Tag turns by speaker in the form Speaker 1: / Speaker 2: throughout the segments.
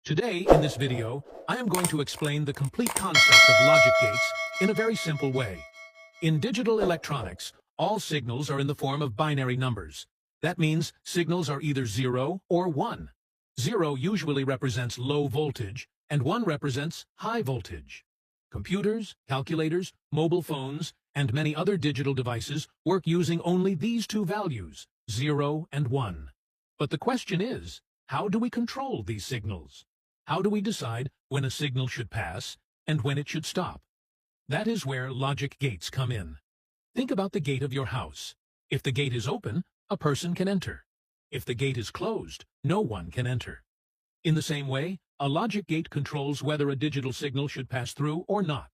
Speaker 1: Today, in this video, I am going to explain the complete concept of logic gates in a very simple way. In digital electronics, all signals are in the form of binary numbers. That means signals are either 0 or 1. 0 usually represents low voltage, and 1 represents high voltage. Computers, calculators, mobile phones, and many other digital devices work using only these two values, 0 and 1. But the question is, how do we control these signals? How do we decide when a signal should pass and when it should stop? That is where logic gates come in. Think about the gate of your house. If the gate is open, a person can enter. If the gate is closed, no one can enter. In the same way, a logic gate controls whether a digital signal should pass through or not.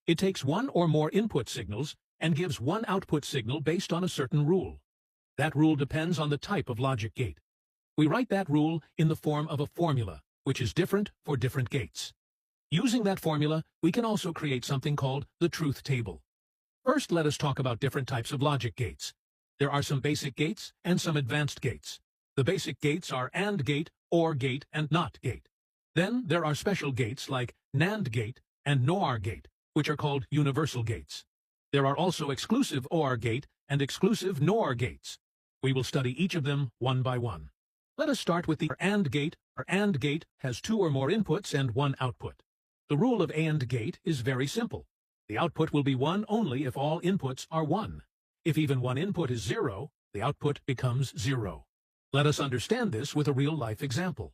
Speaker 1: It takes one or more input signals and gives one output signal based on a certain rule. That rule depends on the type of logic gate. We write that rule in the form of a formula, which is different for different gates. Using that formula, we can also create something called the truth table. First, let us talk about different types of logic gates. There are some basic gates and some advanced gates. The basic gates are AND gate, OR gate, and NOT gate. Then there are special gates like NAND gate and NOR gate, which are called universal gates. There are also exclusive OR gate and exclusive NOR gates. We will study each of them one by one. Let us start with the AND gate. Our AND gate has two or more inputs and one output. The rule of AND gate is very simple. The output will be 1 only if all inputs are 1. If even one input is 0, the output becomes 0. Let us understand this with a real-life example.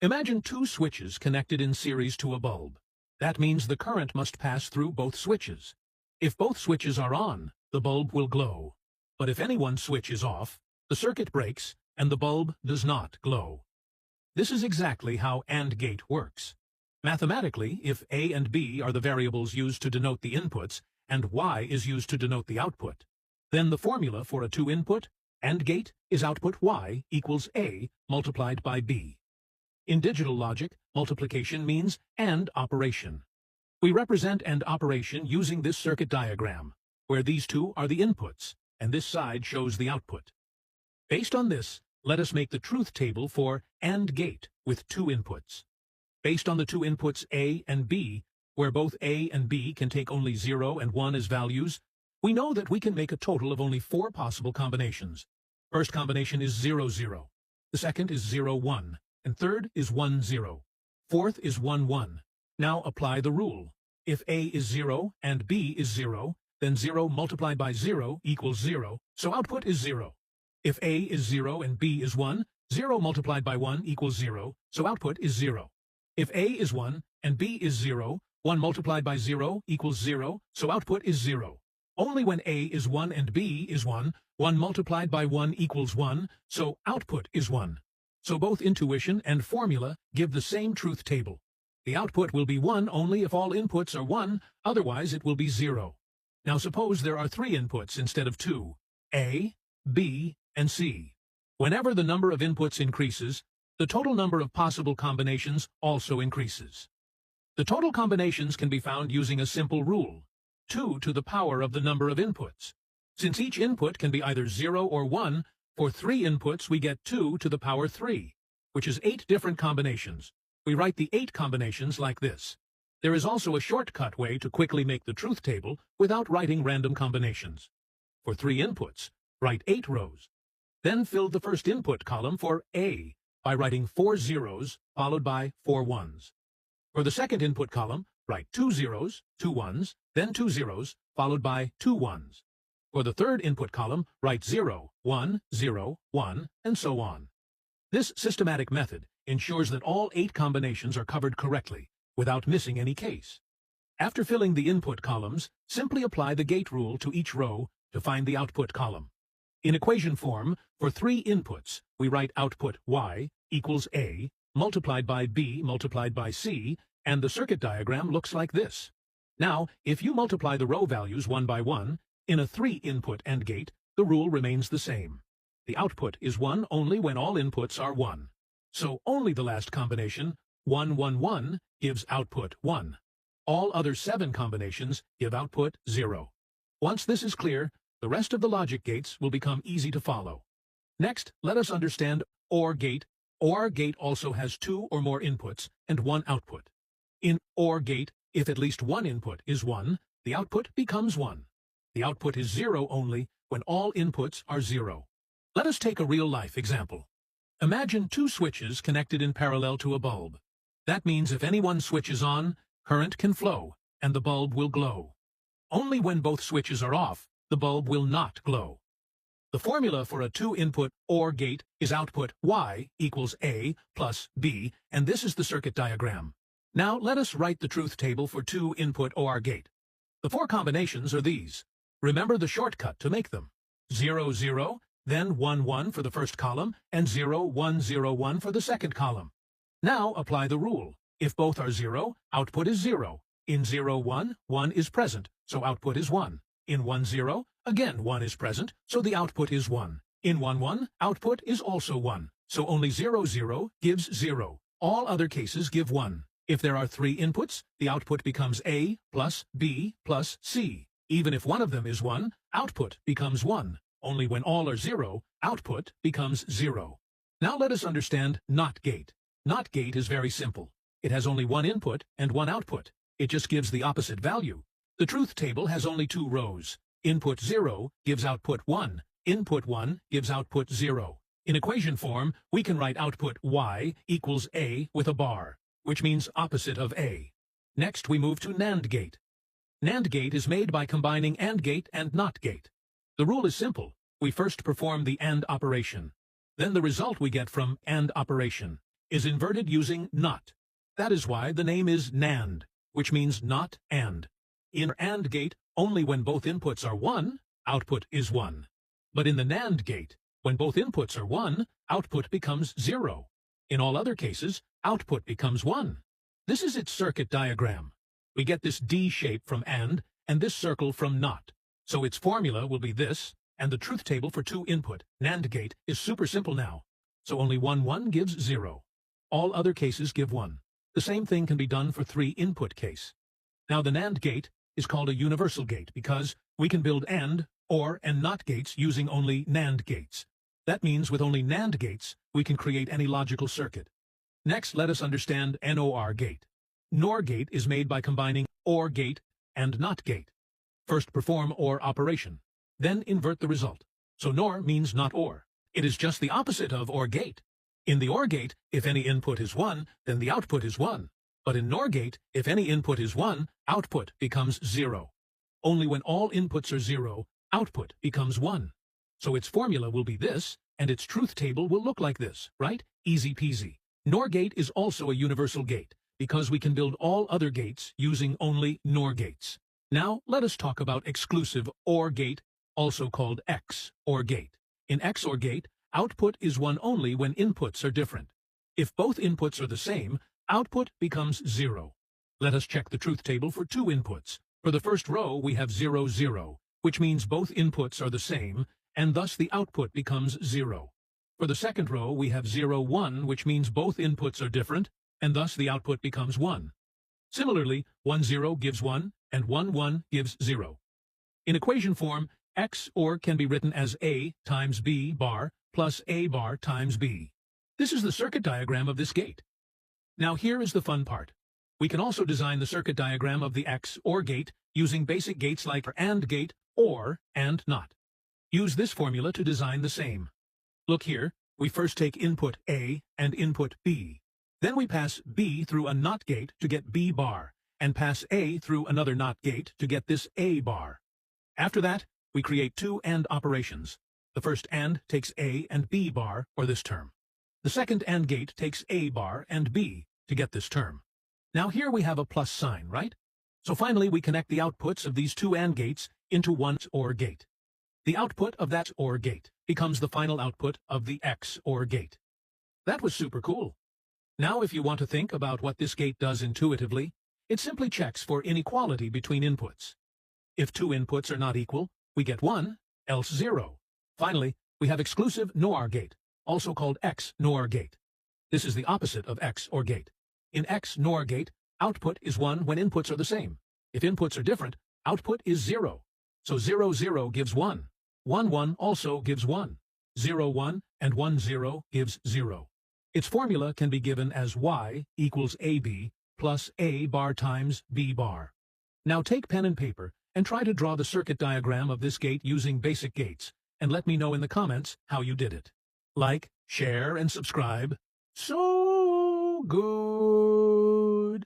Speaker 1: Imagine two switches connected in series to a bulb. That means the current must pass through both switches. If both switches are on, the bulb will glow. But if any one switch is off, the circuit breaks and the bulb does not glow. This is exactly how AND gate works. Mathematically, if A and B are the variables used to denote the inputs and Y is used to denote the output, then the formula for a two-input AND gate is output Y equals A multiplied by B. In digital logic, multiplication means AND operation. We represent AND operation using this circuit diagram, where these two are the inputs, and this side shows the output. Based on this, let us make the truth table for AND gate with two inputs. Based on the two inputs A and B, where both A and B can take only 0 and 1 as values, we know that we can make a total of only 4 possible combinations. First combination is 0, 0. The second is 0, 1. And third is 1, 0. Fourth is 1, 1. Now apply the rule. If A is 0 and B is 0, then 0 multiplied by 0 equals 0, so output is 0. If A is 0 and B is 1, 0 multiplied by 1 equals 0, so output is 0. If A is 1 and B is 0, 1 multiplied by 0 equals 0, so output is 0. Only when A is 1 and B is 1, 1 multiplied by 1 equals 1, so output is 1. So both intuition and formula give the same truth table. The output will be 1 only if all inputs are 1, otherwise it will be 0. Now suppose there are 3 inputs instead of 2, A, B, and C. Whenever the number of inputs increases, the total number of possible combinations also increases. The total combinations can be found using a simple rule, 2 to the power of the number of inputs. Since each input can be either 0 or 1, for 3 inputs we get 2 to the power 3, which is 8 different combinations. We write the 8 combinations like this. There is also a shortcut way to quickly make the truth table without writing random combinations. For 3 inputs, write 8 rows. Then fill the first input column for A by writing 4 zeros followed by 4 ones. For the second input column, write 2 zeros, 2 ones, then 2 zeros, followed by 2 ones. For the third input column, write 0, 1, 0, 1, and so on. This systematic method ensures that all 8 combinations are covered correctly, without missing any case. After filling the input columns, simply apply the gate rule to each row to find the output column. In equation form, for 3 inputs, we write output Y equals A multiplied by B multiplied by C, and the circuit diagram looks like this. Now, if you multiply the row values one by one, in a 3-input AND gate, the rule remains the same. The output is 1 only when all inputs are 1. So only the last combination, 1, 1, 1, gives output 1. All other 7 combinations give output 0. Once this is clear, the rest of the logic gates will become easy to follow. Next, let us understand OR gate OR gate also has 2 or more inputs and 1 output. In OR gate, if at least one input is 1, the output becomes 1. The output is 0 only when all inputs are 0. Let us take a real-life example. Imagine 2 switches connected in parallel to a bulb. That means if any one switch is on, current can flow, and the bulb will glow. Only when both switches are off, the bulb will not glow. The formula for a 2-input OR gate is output Y equals A plus B, and this is the circuit diagram. Now let us write the truth table for 2-input OR gate. The 4 combinations are these. Remember the shortcut to make them. 0, 0, then 1, 1 for the first column, and 0, 1, 0, 1 for the second column. Now apply the rule. If both are 0, output is 0. In 0, 1, 1 is present, so output is 1. In 1, 0, again 1 is present, so the output is 1. In 1, 1, output is also 1, so only 0, 0 gives 0. All other cases give 1. If there are 3 inputs, the output becomes A plus B plus C. Even if one of them is 1, output becomes 1. Only when all are 0, output becomes 0. Now let us understand NOT gate. NOT gate is very simple. It has only 1 input and 1 output. It just gives the opposite value. The truth table has only 2 rows. Input 0 gives output 1. Input 1 gives output 0. In equation form, we can write output Y equals A with a bar, which means opposite of A. Next, we move to NAND gate. NAND gate is made by combining AND gate and NOT gate. The rule is simple. We first perform the AND operation. Then the result we get from AND operation is inverted using NOT. That is why the name is NAND, which means not AND. In AND gate, only when both inputs are 1, output is 1. But in the NAND gate, when both inputs are 1, output becomes 0. In all other cases, output becomes 1. This is its circuit diagram. We get this D shape from AND, and this circle from NOT. So its formula will be this, and the truth table for 2-input NAND gate is super simple now. So only 1, 1 gives 0. All other cases give 1. The same thing can be done for 3-input case. Now the NAND gate is called a universal gate because we can build AND, OR, and NOT gates using only NAND gates. That means with only NAND gates, we can create any logical circuit. Next, let us understand NOR gate. NOR gate is made by combining OR gate and NOT gate. First perform OR operation, then invert the result. So NOR means not OR. It is just the opposite of OR gate. In the OR gate, if any input is 1, then the output is 1. But in NOR gate, if any input is 1, output becomes 0. Only when all inputs are 0, output becomes 1. So its formula will be this, and its truth table will look like this, right? Easy peasy. NOR gate is also a universal gate, because we can build all other gates using only NOR gates. Now, let us talk about exclusive OR gate, also called XOR gate. In XOR gate, output is 1 only when inputs are different. If both inputs are the same, output becomes 0. Let us check the truth table for 2 inputs. For the first row, we have 0, 0, which means both inputs are the same, and thus the output becomes 0. For the second row, we have 0, 1, which means both inputs are different, and thus the output becomes 1. Similarly, 1, 0 gives 1, and 1, 1 gives 0. In equation form, XOR can be written as A times B bar plus A bar times B. This is the circuit diagram of this gate. Now here is the fun part. We can also design the circuit diagram of the XOR gate using basic gates like AND gate, OR, and NOT. Use this formula to design the same. Look here, we first take input A and input B. Then we pass B through a NOT gate to get B bar, and pass A through another NOT gate to get this A bar. After that, we create 2 AND operations. The first AND takes A and B bar, or this term. The second AND gate takes A bar and B to get this term. Now here we have a plus sign, right? So finally we connect the outputs of these 2 AND gates into one OR gate. The output of that OR gate becomes the final output of the XOR gate. That was super cool. Now if you want to think about what this gate does intuitively, it simply checks for inequality between inputs. If 2 inputs are not equal, we get 1, else 0. Finally, we have exclusive NOR gate, also called XNOR gate. This is the opposite of XOR gate. In XNOR gate, output is 1 when inputs are the same. If inputs are different, output is 0. So 0, 0 gives 1. 1, 1 also gives 1. 0, 1 and 1, 0 gives 0. Its formula can be given as Y equals AB plus A bar times B bar. Now take pen and paper and try to draw the circuit diagram of this gate using basic gates, and let me know in the comments how you did it. Like, share, and subscribe. So good!